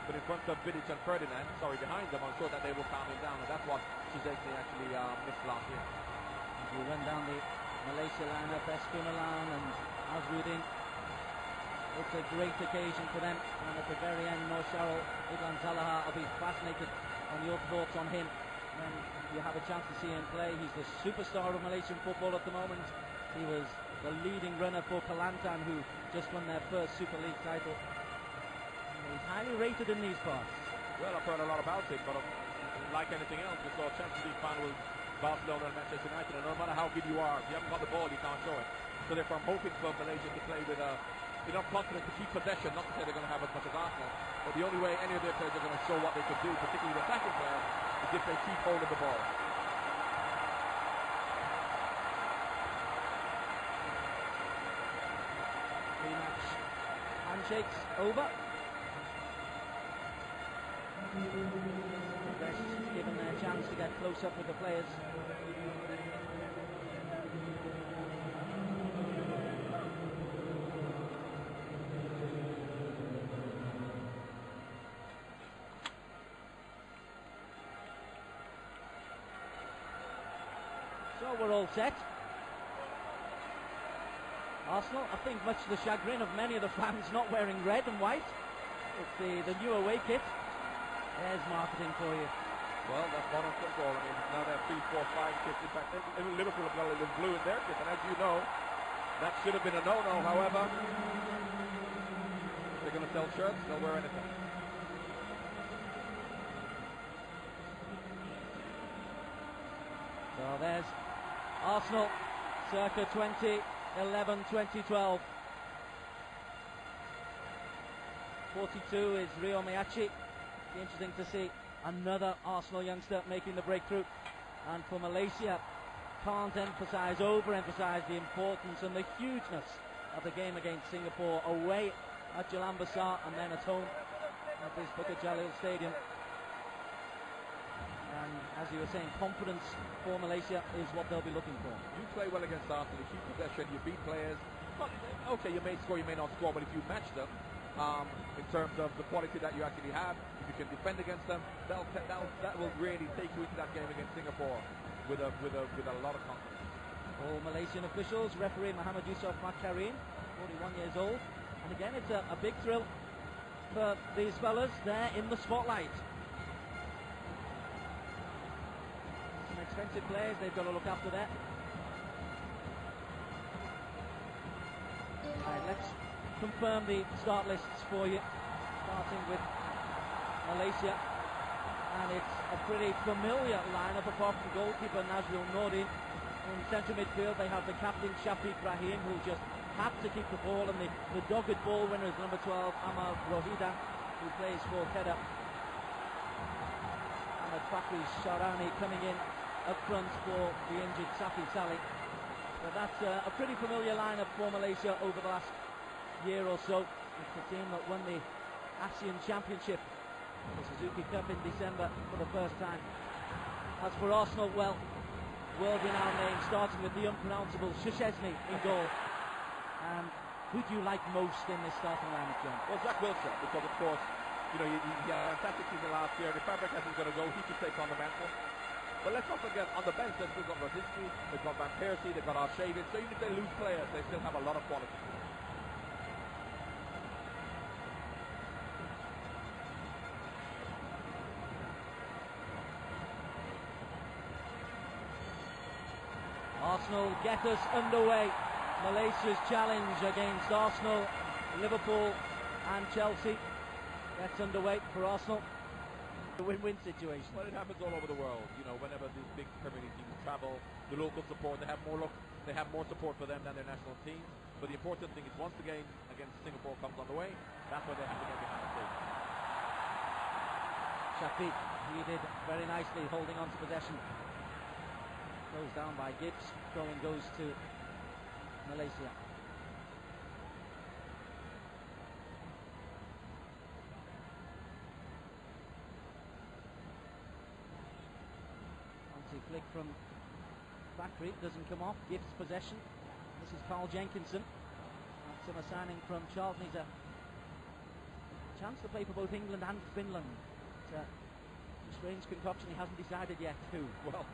but in front of Vidic and Ferdinand, behind them, I'm sure that they will calm him down, and that's what Szczesny actually missed last year. As we run down the Malaysia lineup, Esprimelan and Azruddin, it's a great occasion for them, and at the very end, Noor Sharul, Idlan Zalaha, I'll be fascinated on your thoughts on him when you have a chance to see him play. He's the superstar of Malaysian football at the moment. He was the leading runner for Kelantan, who just won their first Super League title. He's highly rated in these parts. Well, I've heard a lot about it, but like anything else, we saw a Champions League final with Barcelona and Manchester United, and no matter how good you are, if you haven't got the ball, you can't show it. So therefore, I'm hoping for Malaysia to play with enough confidence to keep possession, not to say they're going to have as much as Arsenal, but the only way any of their players are going to show what they could do, particularly the attacking players, is if they keep hold of the ball. Pre-match handshakes over. The best given their chance to get close up with the players. So we're all set. Arsenal, I think much to the chagrin of many of the fans, not wearing red and white. It's the new away kit. There's marketing for you. Well, that's modern football. I mean, now they have 3, 4, 5 kits. In fact, even Liverpool have got a little blue in their kit, and as you know, that should have been a no-no. However, if they're going to sell shirts, they'll wear anything. So there's Arsenal, circa 2011, 2012. 42 is Rio Miyachi. Be interesting to see another Arsenal youngster making the breakthrough. And for Malaysia, can't overemphasise the importance and the hugeness of the game against Singapore, away at Jalan Besar and then at home at this Bukit Jalil Stadium. And as you were saying, confidence for Malaysia is what they'll be looking for. You play well against Arsenal, you keep possession, you beat players. Okay, you may score, you may not score, but if you match them in terms of the quality that you actually have, if you can defend against them, that will really take you into that game against Singapore with a lot of confidence. All Malaysian officials, referee Muhammad Yusof Makarim, 41 years old, and again it's a big thrill for these fellas there in the spotlight. Some expensive players, they've got to look after that. Right, let's confirm the start lists for you, starting with Malaysia, and it's a pretty familiar lineup apart from goalkeeper Nazrul Nordin. In central midfield they have the captain Shafiq Rahim, who just had to keep the ball, and the dogged ball winner is number 12 Amal Rohida, who plays for Kedah. Ahmed Fakri Sharani coming in up front for the injured Safi Saleh. So that's a pretty familiar lineup for Malaysia over the last year or so. It's the team that won the ASEAN Championship, the Suzuki Cup in December for the first time. As for Arsenal, well, world-renowned name, starting with the unpronounceable Szczesny in goal. And who do you like most in this starting lineup, John? Well, Jack Wilson, because of course, you know, he had a fantastic season last year. The Fabregas is going to go, he can take on the mantle. But let's not forget, on the bench, they've still got Rosicky, they've got Van Persie, they've got Arshavin. So even if they lose players, they still have a lot of quality. Arsenal get us underway. Malaysia's challenge against Arsenal, Liverpool and Chelsea gets underway for Arsenal. A win-win situation. Well, it happens all over the world. You know, whenever these big Premier League teams travel, the local support, they have more support for them than their national teams. But the important thing is once the game against Singapore comes on the way, that's where they have to get behind the stage. Shafiq, he did very nicely holding on to possession. Closed down by Gibbs. Throw-in goes to Malaysia. Flick from Bakri, doesn't come off. Gibbs possession. This is Carl Jenkinson. Summer signing from Charlton. He's a chance to play for both England and Finland. It's a strange concoction, he hasn't decided yet who. Well,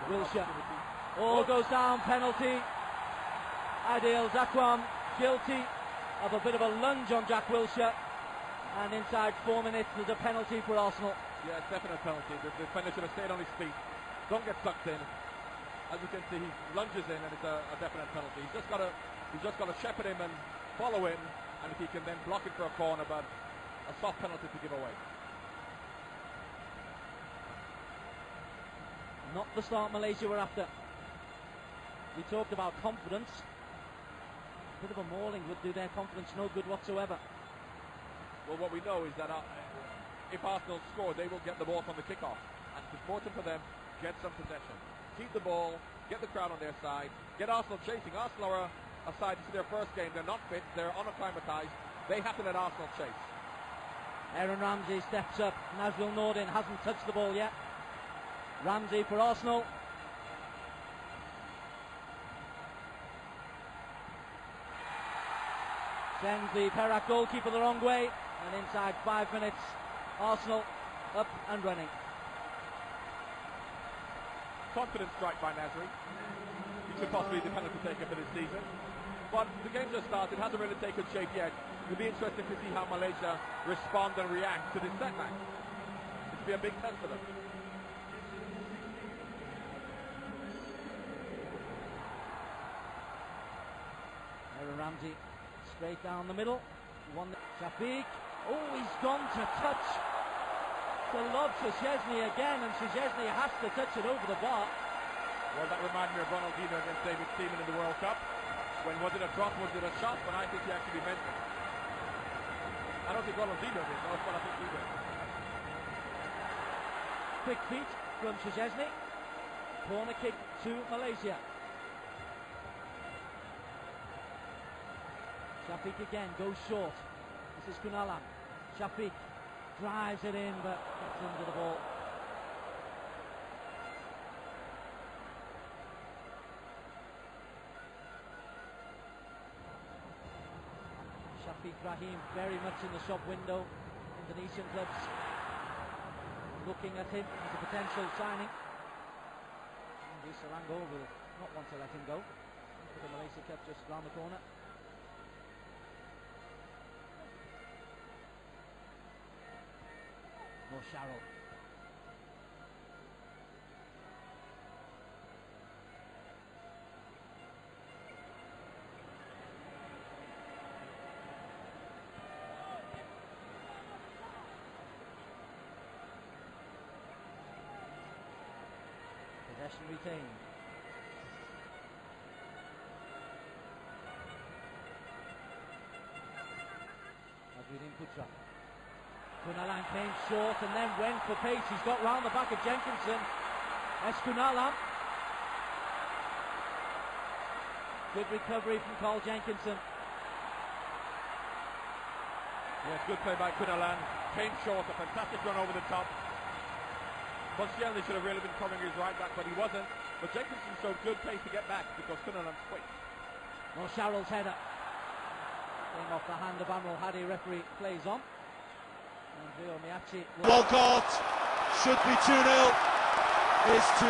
Wilshere. Oh, goes down, penalty. Adil Zakwan guilty of a bit of a lunge on Jack Wilshere. And inside 4 minutes, there's a penalty for Arsenal. Yes, definite penalty. The defender should have stayed on his feet. Don't get sucked in. As you can see, he lunges in, and it's a definite penalty. He's just got to shepherd him and follow him, and if he can then block it for a corner, but a soft penalty to give away. Not the start Malaysia were after. We talked about confidence. A bit of a mauling would do their confidence no good whatsoever. Well, what we know is that if Arsenal score, they will get the ball from the kickoff. And it's important for them, get some possession. Keep the ball, get the crowd on their side, get Arsenal chasing. Arsenal are a side, this is their first game, they're not fit, they're unacclimatized. They have to let Arsenal chase. Aaron Ramsey steps up. Nazrul Nordin hasn't touched the ball yet. Ramsey for Arsenal. Sends the Perak goalkeeper the wrong way, and inside 5 minutes, Arsenal up and running. Confident strike by Nasri. He could possibly be the penalty taker for this season. But the game just started, it hasn't really taken shape yet. It'll be interesting to see how Malaysia respond and react to this setback. It'll be a big test for them. Aaron Ramsey straight down the middle. Shafiq. Oh, he's gone to touch the lob to Szczesny again, and Szczesny has to touch it over the bar. Well, that reminded me of Ronaldinho against David Seaman in the World Cup. When was it a drop, was it a shot? But I think he actually meant it. I don't think Ronaldinho did, but I think he did. Quick feet from Szczesny. Corner kick to Malaysia. Shafiq again goes short. This is Kunalan. Shafiq drives it in, but gets into the ball. Shafiq Rahim very much in the shop window. Indonesian clubs looking at him as a potential signing. And Sarango will not want to let him go. The Malaysia Cup just round the corner. More Sharrell. Possession retained. Azudin Putra. Kunalan came short and then went for pace. He's got round the back of Jenkinson. Kunalan. Good recovery from Carl Jenkinson. Yes, good play by Kunalan. Came short, a fantastic run over the top. Koscielny should have really been covering his right back, but he wasn't. But Jenkinson showed good pace to get back because Kunalan's quick. Well, Sharrell's header. Going off the hand of Admiral Hadi, referee plays on. Walcott should be 2-0. Is 2-0.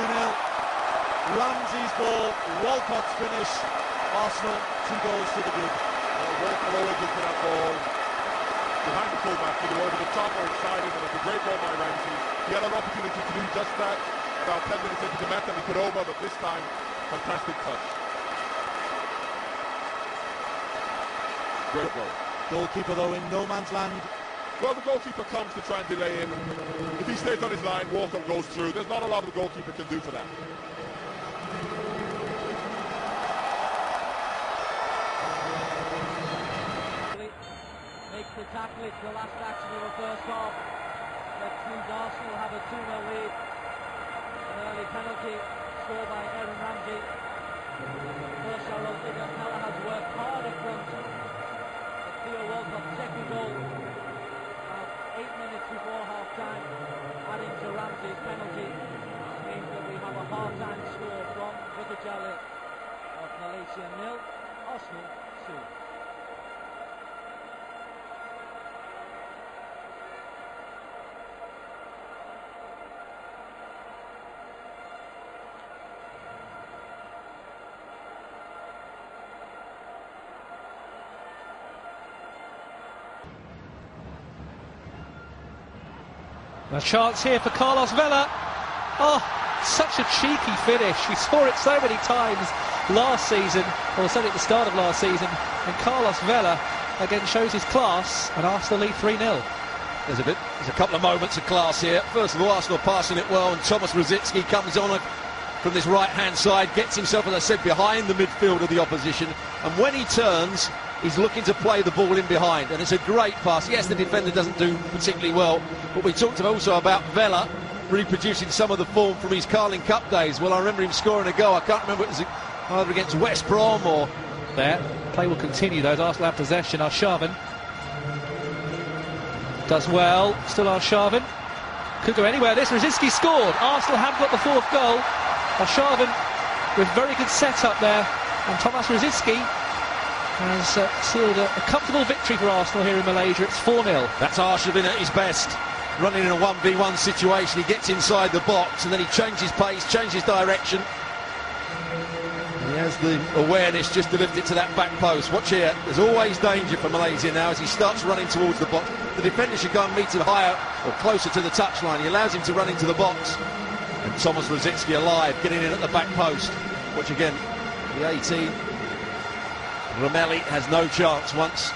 Ramsey's ball, Walcott's finish. Arsenal 2 goals to the good. Well, great quality for that ball. Behind the fullback, either over the top or inside him, and it's a great ball by Ramsey. He had an opportunity to do just that about 10 minutes into the match, and he could over, but this time, fantastic touch. Great goal. Goalkeeper though in no man's land. Well, the goalkeeper comes to try and delay him. If he stays on his line, Walker goes through. There's not a lot the goalkeeper can do for that. Makes the tackle. It's the last action of the first half. That sees Arsenal have a 2-0 lead. An early penalty scored by Aaron Ramsey. First Sharrell did, and Nella has worked hard up front. But Theo Walcott's second goal. 8 minutes before half-time, adding to Ramsey's penalty, means that we have a half-time score from Bukajale of Malaysia 0, Arsenal 2. A chance here for Carlos Vela. Oh, such a cheeky finish. We saw it so many times last season, or certainly at the start of last season, and Carlos Vela again shows his class, and Arsenal lead 3-0. There's a couple of moments of class here. First of all, Arsenal passing it well, and Thomas Rosicky comes on from this right-hand side, gets himself, as I said, behind the midfield of the opposition, and when he turns, he's looking to play the ball in behind, and it's a great pass. Yes, the defender doesn't do particularly well, but we talked also about Vela reproducing some of the form from his Carling Cup days. Well, I remember him scoring a goal. I can't remember if it was either against West Brom or... There, play will continue though. Arsenal have possession. Arshavin does well. Still Arshavin. Could go anywhere. This Rosicky scored. Arsenal have got the fourth goal. Arshavin with very good setup there, and Thomas Rosicky has sealed a comfortable victory for Arsenal here in Malaysia. It's 4-0. That's Arshavin at his best, running in a 1v1 situation. He gets inside the box and then he changes pace, changes direction. He has the awareness just to lift it to that back post. Watch here, there's always danger for Malaysia now as he starts running towards the box. The defender should go and meet him higher or closer to the touchline. He allows him to run into the box. And Thomas Rosicky alive, getting in at the back post. Watch again, the 18. Romelli has no chance once